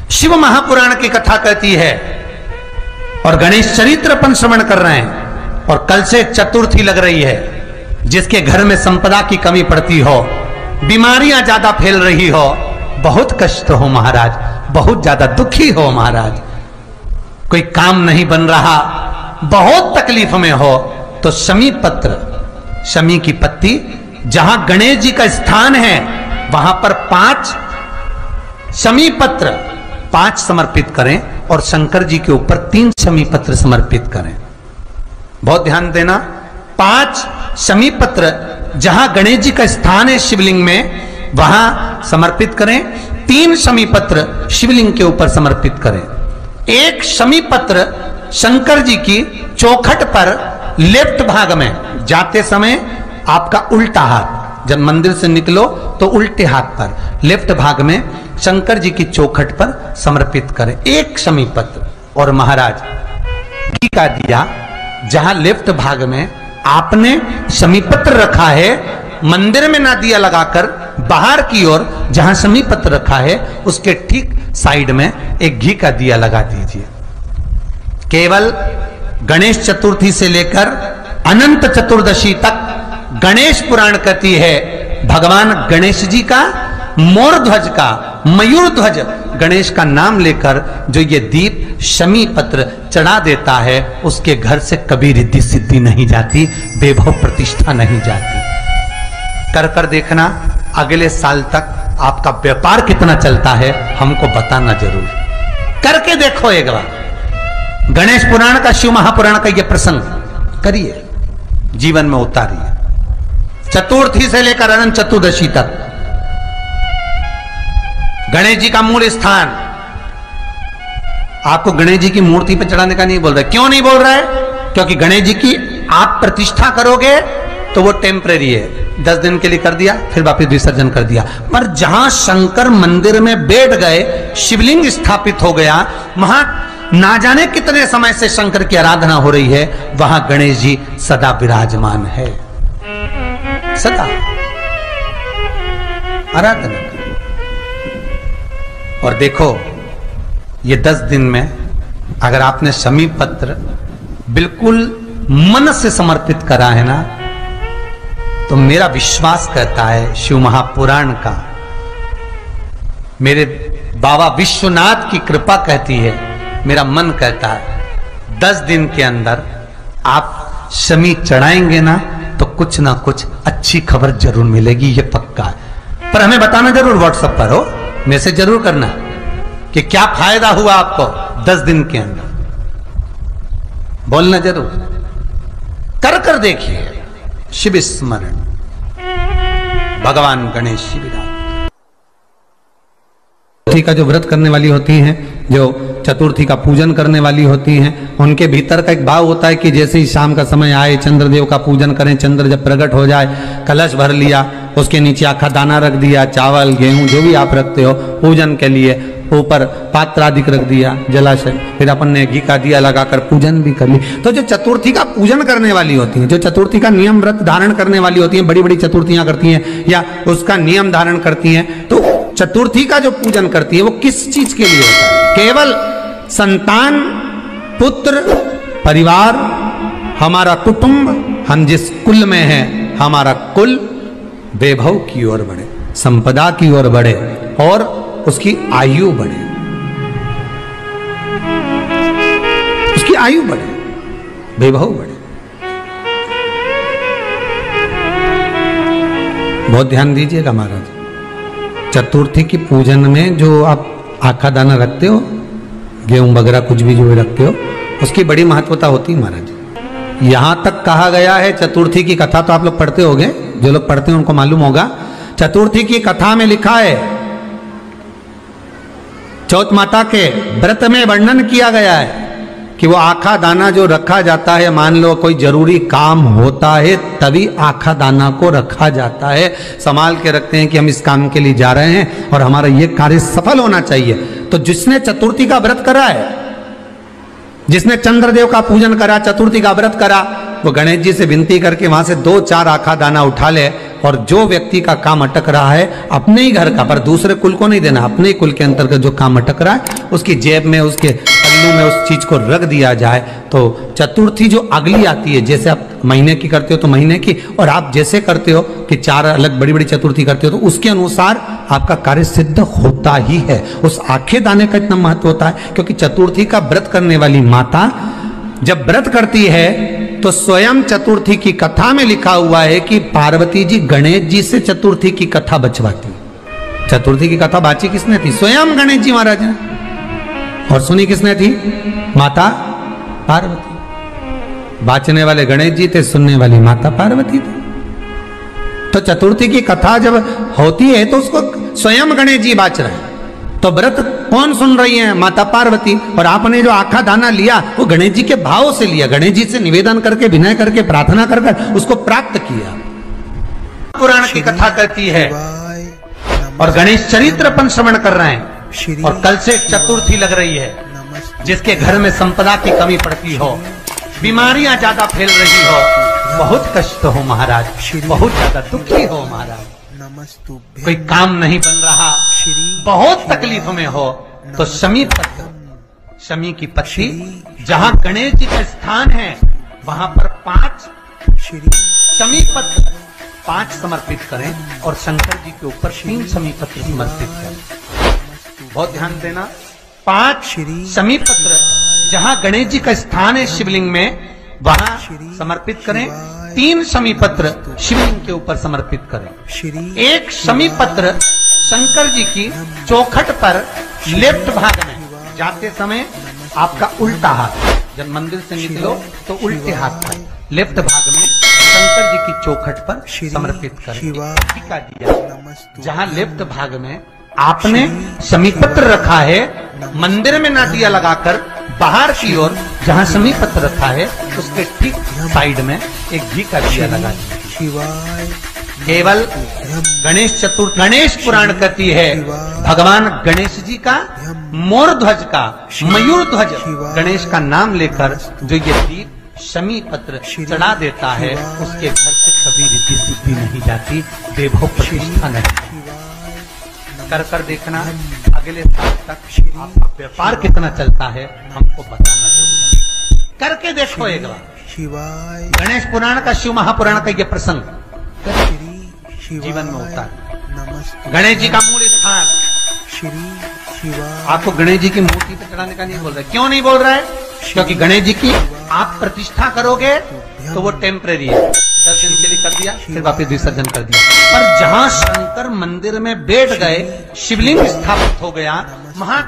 शिव महापुराण की कथा कहती है और गणेश चरित्र अपन श्रवण कर रहे हैं। और कल से चतुर्थी लग रही है। जिसके घर में संपदा की कमी पड़ती हो, बीमारियां ज्यादा फैल रही हो, बहुत कष्ट हो महाराज, बहुत ज्यादा दुखी हो महाराज, कोई काम नहीं बन रहा, बहुत तकलीफ में हो, तो शमी पत्र, शमी की पत्ती, जहां गणेश जी का स्थान है वहां पर 5 शमी पत्र 5 समर्पित करें और शंकर जी के ऊपर 3 शमी पत्र समर्पित करें। बहुत ध्यान देना, 5 शमी पत्र जहां गणेश जी का स्थान है शिवलिंग में वहां समर्पित करें, 3 शमी पत्र शिवलिंग के ऊपर समर्पित करें। 1 शमी पत्र शंकर जी की चौखट पर लेफ्ट भाग में, जाते समय आपका उल्टा हाथ, जब मंदिर से निकलो तो उल्टे हाथ पर लेफ्ट भाग में शंकर जी की चौखट पर समर्पित करें 1 शमी पत्र। और महाराज घी का दिया जहां लेफ्ट भाग में आपने शमी पत्र रखा है, मंदिर में ना दिया लगाकर बाहर की ओर जहां शमी पत्र रखा है उसके ठीक साइड में एक घी का दिया लगा दीजिए। केवल गणेश चतुर्थी से लेकर अनंत चतुर्दशी तक गणेश पुराण कहती है भगवान गणेश जी का, मोर ध्वज का, मयूर ध्वज गणेश का नाम लेकर जो ये दीप शमी पत्र चढ़ा देता है उसके घर से कभी रिद्धि सिद्धि नहीं जाती, वैभव प्रतिष्ठा नहीं जाती। कर कर देखना अगले साल तक आपका व्यापार कितना चलता है, हमको बताना जरूर, करके देखो एक बार। गणेश पुराण का, शिव महापुराण का यह प्रसंग करिए, जीवन में उतारिए। चतुर्थी से लेकर अनंत चतुर्दशी तक गणेश जी का मूल स्थान, आपको गणेश जी की मूर्ति पर चढ़ाने का नहीं बोल रहा है। क्यों नहीं बोल रहा है? क्योंकि गणेश जी की आप प्रतिष्ठा करोगे तो वो टेम्परेरी है, 10 दिन के लिए कर दिया फिर वापस विसर्जन कर दिया। पर जहां शंकर मंदिर में बैठ गए, शिवलिंग स्थापित हो गया, वहां ना जाने कितने समय से शंकर की आराधना हो रही है, वहां गणेश जी सदा विराजमान है, सदा आराधना। और देखो ये 10 दिन में अगर आपने शमी पत्र बिल्कुल मन से समर्पित करा है ना, तो मेरा विश्वास कहता है शिव महापुराण का, मेरे बाबा विश्वनाथ की कृपा कहती है, मेरा मन कहता है 10 दिन के अंदर आप शमी चढ़ाएंगे ना तो कुछ ना कुछ अच्छी खबर जरूर मिलेगी, ये पक्का है। पर हमें बताना जरूर, व्हाट्सएप पर हो, मैसेज जरूर करना कि क्या फायदा हुआ आपको 10 दिन के अंदर, बोलना जरूर, कर कर देखिए। शिव स्मरण, भगवान गणेश शिवराज का जो व्रत करने वाली होती हैं, जो चतुर्थी का पूजन करने वाली होती हैं, उनके भीतर का एक भाव होता है कि जैसे ही शाम का समय आए चंद्रदेव का पूजन करें, चंद्र जब प्रकट हो जाए, कलश भर लिया, उसके नीचे आखा दाना रख दिया, चावल गेहूं जो भी आप रखते हो पूजन के लिए, ऊपर पात्र आदि रख दिया जलाशय, फिर अपन ने घी का दिया लगाकर पूजन भी कर ली। तो जो चतुर्थी का पूजन करने वाली होती हैं, जो चतुर्थी का नियम व्रत धारण करने वाली होती हैं, बड़ी बड़ी चतुर्थियां करती हैं या उसका नियम धारण करती हैं, तो चतुर्थी का जो पूजन करती है वो किस चीज के लिए होता है? केवल संतान, पुत्र, परिवार, हमारा कुटुंब, हम जिस कुल में हैं, हमारा कुल वैभव की ओर बढ़े, संपदा की ओर बढ़े और उसकी आयु बढ़े, उसकी आयु बढ़े, वैभव बढ़े। बहुत ध्यान दीजिएगा महाराज, चतुर्थी की पूजन में जो आप आखा दाना रखते हो, गेहूं वगैरह कुछ भी जो रखते हो, उसकी बड़ी महत्वता होती है महाराज। यहां तक कहा गया है, चतुर्थी की कथा तो आप लोग पढ़ते होंगे, जो लोग पढ़ते हैं उनको मालूम होगा, चतुर्थी की कथा में लिखा है, चौथ माता के व्रत में वर्णन किया गया है कि वो आखा दाना जो रखा जाता है, मान लो कोई जरूरी काम होता है तभी आखा दाना को रखा जाता है, संभाल के रखते हैं कि हम इस काम के लिए जा रहे हैं और हमारा ये कार्य सफल होना चाहिए। तो जिसने चतुर्थी का व्रत करा है जिसने चंद्रदेव का पूजन करा, चतुर्थी का व्रत करा, वो गणेश जी से विनती करके वहां से 2-4 आखा दाना उठा ले, और जो व्यक्ति का काम अटक रहा है अपने ही घर का, पर दूसरे कुल को नहीं देना, अपने ही कुल के अंतर्गत जो काम अटक रहा है उसकी जेब में, उसके पल्लू में उस चीज को रख दिया जाए। तो चतुर्थी जो अगली आती है, जैसे आप महीने की करते हो तो महीने की, और आप जैसे करते हो कि 4 अलग बड़ी बड़ी चतुर्थी करते हो, तो उसके अनुसार आपका कार्य सिद्ध होता ही है। उस आखे दाने का इतना महत्व होता है क्योंकि चतुर्थी का व्रत करने वाली माता जब व्रत करती है तो स्वयं चतुर्थी की कथा में लिखा हुआ है कि पार्वती जी गणेश जी से चतुर्थी की कथा बचवाती। चतुर्थी की कथा बाची किसने थी? स्वयं गणेश जी महाराज ने। और सुनी किसने थी? माता पार्वती। बाचने वाले गणेश जी थे, सुनने वाली माता पार्वती थी। तो चतुर्थी की कथा जब होती है तो उसको स्वयं गणेश जी बाच रहे हैं। तो व्रत कौन सुन रही है? माता पार्वती। और आपने जो आखा दाना लिया वो गणेश जी के भाव से लिया, गणेश जी से निवेदन करके, विनय करके, प्रार्थना कर उसको प्राप्त किया। पुराण की कथा कहती है और गणेश चरित्र अपन श्रवण कर रहे हैं, और कल से चतुर्थी लग रही है। जिसके घर में संपदा की कमी पड़ती हो, बीमारियां ज्यादा फैल रही हो, बहुत कष्ट हो महाराज, बहुत ज्यादा दुखी हो महाराज, कोई काम नहीं बन रहा, बहुत तकलीफ में हो, तो शमी पत्र, शमी की पत्ती, जहां गणेश जी का स्थान है वहां पर 5 शमी पत्र 5 समर्पित करें, और शंकर जी के ऊपर 3 शमी पत्र समर्पित करें। बहुत ध्यान देना, 5 शमी पत्र जहां गणेश जी का स्थान है शिवलिंग में वहां समर्पित करें, 3 शमी पत्र शिवलिंग के ऊपर समर्पित करें। 1 शमी पत्र शंकर जी की चौखट पर लेफ्ट भाग में जाते समय आपका उल्टा हाथ, जब मंदिर से निकलो तो उल्टे हाथ पर लेफ्ट भाग में शंकर जी की चौखट पर समर्पित करें। टीका दिया, जहां लेफ्ट भाग में आपने शमी पत्र रखा है, मंदिर में ना दिया लगाकर बाहर की ओर जहां शमी पत्र रखा है उसके ठीक साइड में एक घी का दिया लगा दीजिए। केवल गणेश पुराण कहती है भगवान गणेश जी का मोर ध्वज का, मयूर ध्वज गणेश का नाम लेकर जो ये दीप शमी पत्र चढ़ा देता है उसके घर से कभी रिद्धि सिद्धि नहीं जाती, देवो प्रतिष्ठा नहीं। कर देखना अगले साल तक आपका व्यापार कितना चलता है हमको बताना जरूरी, करके देखो एक बार। गणेश पुराण का, शिव महापुराण का ये प्रसंग जीवन में होता है। गणेश जी का मूल स्थान, आपको गणेश जी की मूर्ति पे चढ़ाने का नहीं बोल रहा है। क्यों नहीं बोल रहा है? क्योंकि गणेश जी की आप प्रतिष्ठा करोगे तो वो टेम्परेरी है, 10 दिन के लिए कर दिया फिर वापस विसर्जन कर दिया। पर जहां शंकर मंदिर में बैठ गए, शिवलिंग स्थापित हो गया, वहां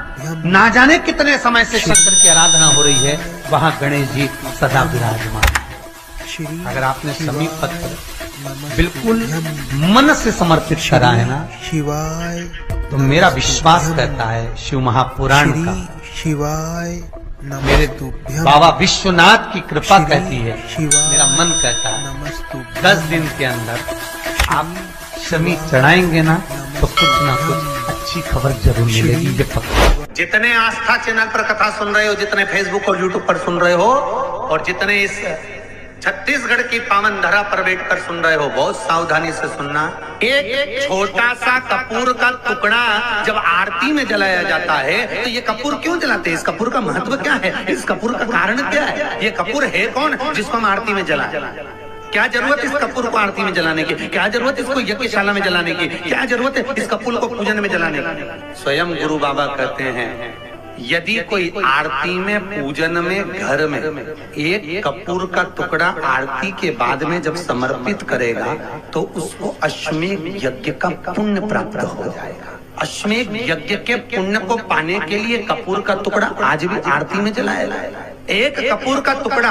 ना जाने कितने समय से शंकर की आराधना हो रही है, वहां गणेश जी सदा विराजमान। अगर आपने शमी पत्र बिल्कुल मन से समर्पित करा है ना, तो मेरा विश्वास कहता है शिव महापुराण का, मेरे बाबा विश्वनाथ की कृपा कहती है, मेरा मन कहता है 10 दिन के अंदर आप शमी चढ़ाएंगे ना तो कुछ ना कुछ अच्छी खबर जरूर मिलेगी, ये पक्का। जितने आस्था चैनल पर कथा सुन रहे हो, जितने फेसबुक और यूट्यूब पर सुन रहे हो, और जितने इस छत्तीसगढ़ की पावन धरा पर बैठकर सुन रहे हो, बहुत सावधानी से सुनना। एक छोटा सा कपूर का टुकड़ा जब आरती में जलाया जाता है तो ये कपूर क्यों जलाते हैं? इस कपूर का महत्व क्या है? इस कपूर का कारण क्या है? ये कपूर है कौन जिसको हम आरती में जलाएं? क्या जरूरत इस कपूर को आरती में जलाने की? क्या जरूरत इसको यज्ञशाला में जलाने की? क्या जरूरत है इस कपूर को पूजन में जलाने की? स्वयं गुरु बाबा कहते हैं यदि कोई आरती में, पूजन में, घर में एक कपूर का टुकड़ा आरती के बाद में जब समर्पित करेगा तो उसको अश्वमेध यज्ञ का पुण्य प्राप्त हो जाएगा। अश्वमेध यज्ञ के पुण्य को पाने के लिए कपूर का टुकड़ा आज भी आरती में जलाया जाएगा। एक कपूर का टुकड़ा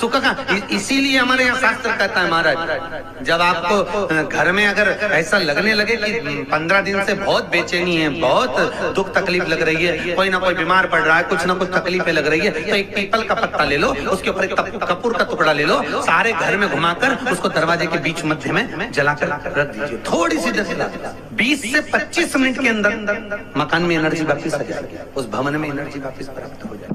सुख का, इसीलिए हमारे यहाँ शास्त्र कहता है महाराज, जब आपको घर में अगर ऐसा लगने लगे कि 15 दिन से बहुत बेचैनी है, बहुत दुख तकलीफ लग रही है, कोई ना कोई बीमार पड़ रहा है, कुछ ना कुछ तकलीफें लग रही है, तो एक पीपल का पत्ता ले लो, उसके ऊपर एक कपूर का टुकड़ा ले लो, सारे घर में घुमाकर उसको दरवाजे के बीच मध्य में जलाकर रख दीजिए। थोड़ी सी 20 से 25 मिनट के अंदर मकान में एनर्जी वापिस आ जाएगी, उस भवन में एनर्जी वापिस प्राप्त हो जाएगी।